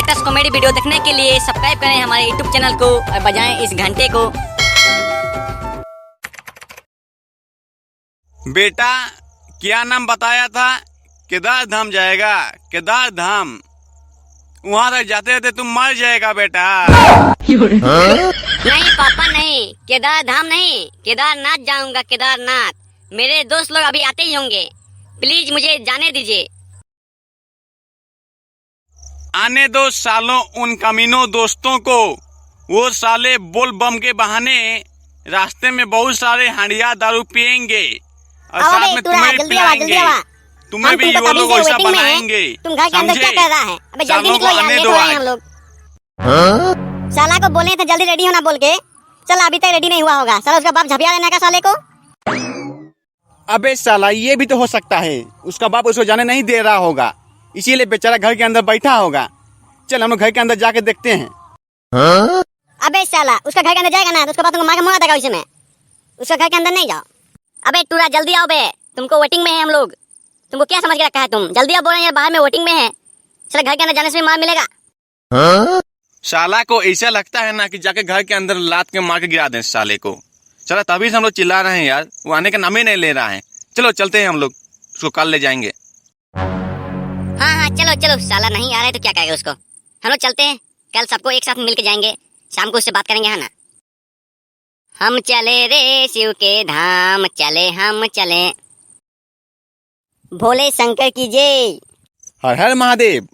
Latest comedy video देखने के लिए सब्सक्राइब करें हमारे यूट्यूब चैनल को और बजाएं इस घंटे को। बेटा क्या नाम बताया था? केदार धाम जाएगा? केदार धाम वहाँ तक जाते जाते तुम मर जाएगा बेटा। नहीं पापा नहीं, केदार धाम नहीं, केदारनाथ जाऊंगा। केदारनाथ मेरे दोस्त लोग अभी आते ही होंगे, प्लीज मुझे जाने दीजिए। आने दो सालों उन कमीनों दोस्तों को। वो साले बोल बम के बहाने रास्ते में बहुत सारे हांडिया दारू पियेंगे और साथ में तुम्हें भी पिलाएंगे। तुम्हें भी वो लोग वैसा बनाएंगे। तुम घर के अंदर क्या कर रहा है? अबे जल्दी निकलो यार, लेट हो रहे हैं हम लोग। साला को बोले थे जल्दी रेडी होना बोल के, चल अभी तक रेडी नहीं हुआ होगा। साला उसका बाप झपिया लेने का साले को। अबे साला ये भी तो हो सकता है उसका बाप उसको जाने नहीं दे रहा होगा, इसीलिए बेचारा घर के अंदर बैठा होगा। चल हम लोग घर के अंदर जाके देखते हैं। अबे साला उसका घर के अंदर जाएगा ना तो उसका बाप तुमको मार के मुआ देगा उसी में। उसका घर के अंदर नहीं जाओ। अबे टूरा जल्दी आओ बे, तुमको वेटिंग में है हम लोग। तुमको क्या समझ के रखा है तुम? जल्दी आओ, बोल रहे हैं बाहर में वेटिंग में है। चल घर के अंदर जाने से भी मार मिलेगा। साला को ऐसा लगता है ना कि जाके घर के अंदर लात के मार के गिरा दें साले को। चलो तभी से हम लोग चिल्ला रहे हैं यार, वो आने का नाम ही नहीं ले रहा है। चलो चलते हैं हम लोग, उसको कल ले जाएंगे। हाँ हाँ चलो चलो, साला नहीं आ रहा है तो क्या करेगा उसको। हम लोग चलते हैं, कल सबको एक साथ मिल के जाएंगे, शाम को उससे बात करेंगे, है ना। हम चले रे शिव के धाम, चले हम चले, भोले शंकर की जय। हर हर महादेव।